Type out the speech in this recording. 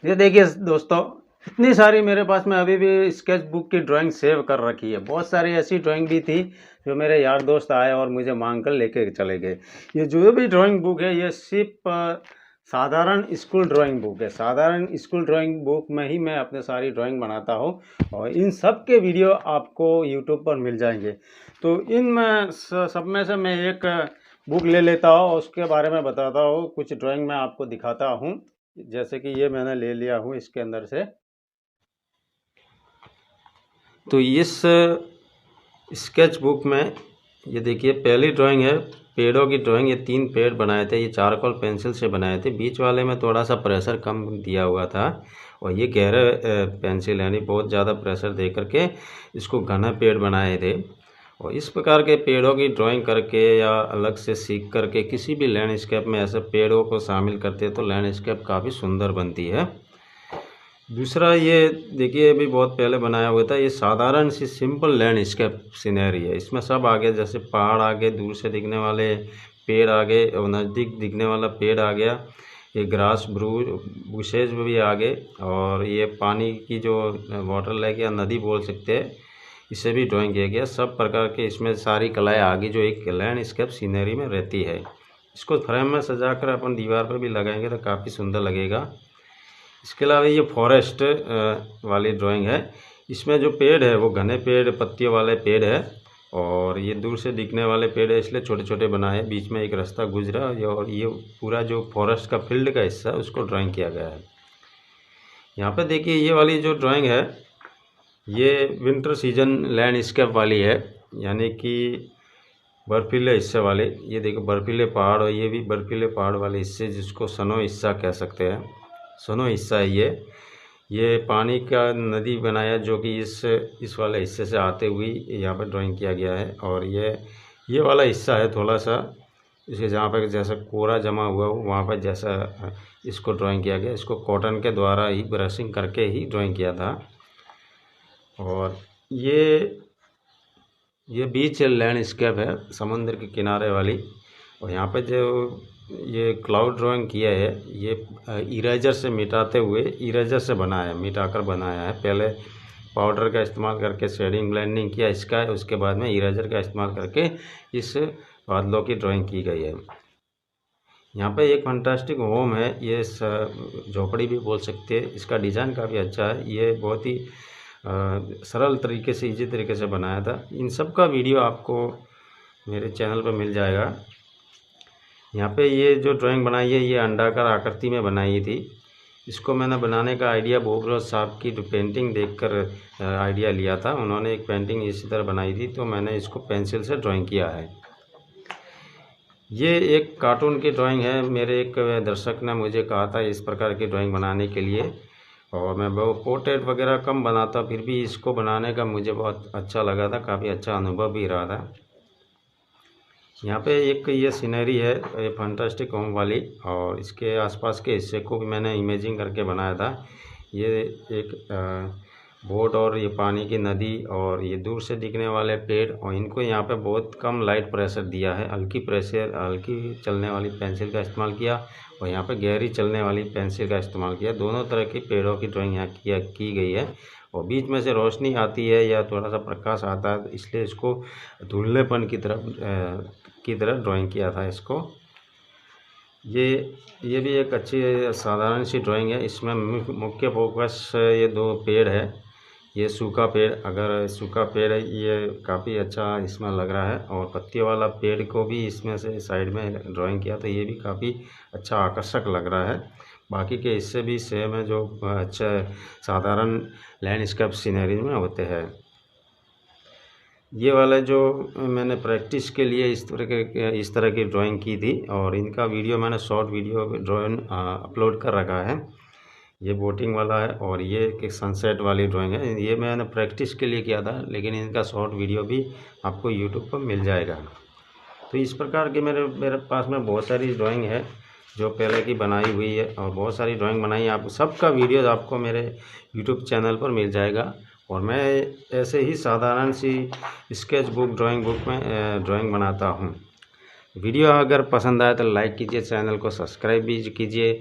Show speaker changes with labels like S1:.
S1: ये देखिए दोस्तों, इतनी सारी मेरे पास में अभी भी स्केच बुक की ड्राइंग सेव कर रखी है। बहुत सारी ऐसी ड्राइंग भी थी जो मेरे यार दोस्त आए और मुझे मांग कर लेके चले गए। ये जो भी ड्राइंग बुक है ये सिर्फ साधारण स्कूल ड्राइंग बुक है। साधारण स्कूल ड्राइंग बुक में ही मैं अपने सारी ड्राइंग बनाता हूँ और इन सब के वीडियो आपको यूट्यूब पर मिल जाएंगे। तो इनमें सब में से मैं एक बुक ले लेता हूँ और उसके बारे में बताता हूँ, कुछ ड्राइंग मैं आपको दिखाता हूँ। जैसे कि ये मैंने ले लिया हूँ इसके अंदर से। तो इस स्केच बुक में ये देखिए पहली ड्राइंग है पेड़ों की ड्राइंग। ये 3 पेड़ बनाए थे, ये चारकोल पेंसिल से बनाए थे। बीच वाले में थोड़ा सा प्रेशर कम दिया हुआ था और ये गहरे पेंसिल यानी बहुत ज़्यादा प्रेशर दे करके इसको घना पेड़ बनाए थे। और इस प्रकार के पेड़ों की ड्राइंग करके या अलग से सीख करके किसी भी लैंडस्केप में ऐसे पेड़ों को शामिल करते हैं तो लैंडस्केप काफ़ी सुंदर बनती है। दूसरा ये देखिए अभी बहुत पहले बनाया हुआ था, ये साधारण सी सिंपल लैंडस्केप सीनरी है। इसमें सब आगे जैसे पहाड़ आगे, दूर से दिखने वाले पेड़ आगे और नज़दीक दिखने वाला पेड़ आ गया, ये ग्रास बुशेज भी आगे, और ये पानी की जो वाटर लेक या नदी बोल सकते हैं इसे भी ड्राइंग किया गया। सब प्रकार के इसमें सारी कलाएँ आगे जो एक लैंडस्केप सीनरी में रहती है। इसको फ्रेम में सजा कर अपन दीवार पर भी लगाएंगे तो काफ़ी सुंदर लगेगा। इसके अलावा ये फॉरेस्ट वाली ड्राइंग है। इसमें जो पेड़ है वो घने पेड़ पत्तियों वाले पेड़ है और ये दूर से दिखने वाले पेड़ है, इसलिए छोटे छोटे बनाए हैं। बीच में एक रास्ता गुजरा और ये पूरा जो फॉरेस्ट का फील्ड का हिस्सा है उसको ड्राइंग किया गया है। यहाँ पे देखिए ये वाली जो ड्राइंग है ये विंटर सीजन लैंडस्केप वाली है, यानी कि बर्फीले हिस्से वाले। ये देखो बर्फीले पहाड़ और ये भी बर्फीले पहाड़ वाले हिस्से जिसको सनो हिस्सा कह सकते हैं। सनो हिस्सा है ये पानी का नदी बनाया जो कि इस वाले हिस्से से आते हुए यहाँ पर ड्राइंग किया गया है। और ये वाला हिस्सा है थोड़ा सा इसे जहाँ पर जैसा कोरा जमा हुआ हो वहाँ पर जैसा इसको ड्राइंग किया गया। इसको कॉटन के द्वारा ही ब्रशिंग करके ही ड्राइंग किया था। और ये बीच लैंडस्केप है समुद्र के किनारे वाली। और यहाँ पे जो ये क्लाउड ड्राइंग किया है ये इरेजर से मिटाते हुए इरेजर से बनाया है, मिटाकर बनाया है। पहले पाउडर का इस्तेमाल करके शेडिंग ब्लेंडिंग किया इसका, उसके बाद में इरेजर का इस्तेमाल करके इस बादलों की ड्राइंग की गई है। यहाँ पे एक फंटास्टिक होम है, ये झोपड़ी भी बोल सकते हैं। इसका डिज़ाइन काफ़ी अच्छा है, ये बहुत ही सरल तरीके से इजी तरीके से बनाया था। इन सब का वीडियो आपको मेरे चैनल पर मिल जाएगा। यहाँ पे ये जो ड्राइंग बनाई है ये अंडाकार आकृति में बनाई थी। इसको मैंने बनाने का आइडिया बोबरोज साहब की जो पेंटिंग देखकर आइडिया लिया था। उन्होंने एक पेंटिंग इसी तरह बनाई थी तो मैंने इसको पेंसिल से ड्राइंग किया है। ये एक कार्टून की ड्राइंग है। मेरे एक दर्शक ने मुझे कहा था इस प्रकार की ड्राइंग बनाने के लिए, और मैं वो पोर्ट्रेट वगैरह कम बनाता, फिर भी इसको बनाने का मुझे बहुत अच्छा लगा था, काफ़ी अच्छा अनुभव भी रहा था। यहाँ पे एक ये सीनरी है ये फंटास्टिक होम वाली, और इसके आसपास के हिस्से को भी मैंने इमेजिंग करके बनाया था। ये एक बोट और ये पानी की नदी और ये दूर से दिखने वाले पेड़, और इनको यहाँ पे बहुत कम लाइट प्रेशर दिया है। हल्की चलने वाली पेंसिल का इस्तेमाल किया और यहाँ पे गहरी चलने वाली पेंसिल का इस्तेमाल किया। दोनों तरह की पेड़ों की ड्राइंग यहाँ की गई है। और बीच में से रोशनी आती है या थोड़ा सा प्रकाश आता है, इसलिए इसको धुंधलेपन की तरह ड्राइंग किया था इसको। ये भी एक अच्छी साधारण सी ड्राइंग है। इसमें मुख्य फोकस ये 2 पेड़ है। ये सूखा पेड़, अगर सूखा पेड़ है ये काफ़ी अच्छा इसमें लग रहा है, और पत्तियों वाला पेड़ को भी इसमें से साइड में ड्राइंग किया तो ये भी काफ़ी अच्छा आकर्षक लग रहा है। बाकी के हिस्से भी सेम है जो अच्छा साधारण लैंडस्केप सीनरी में होते हैं। ये वाला जो मैंने प्रैक्टिस के लिए इस तरह की ड्राइंग की थी, और इनका वीडियो मैंने शॉर्ट वीडियो ड्राइंग अपलोड कर रखा है। ये बोटिंग वाला है और ये एक सनसेट वाली ड्राइंग है। ये मैंने प्रैक्टिस के लिए किया था, लेकिन इनका शॉर्ट वीडियो भी आपको यूट्यूब पर मिल जाएगा। तो इस प्रकार के मेरे पास में बहुत सारी ड्राइंग है जो पहले की बनाई हुई है, और बहुत सारी ड्राइंग बनाई है। आप सबका वीडियो आपको मेरे यूट्यूब चैनल पर मिल जाएगा। और मैं ऐसे ही साधारण सी स्केच बुक ड्राइंग बुक में ड्राइंग बनाता हूँ। वीडियो अगर पसंद आए तो लाइक कीजिए, चैनल को सब्सक्राइब भी कीजिए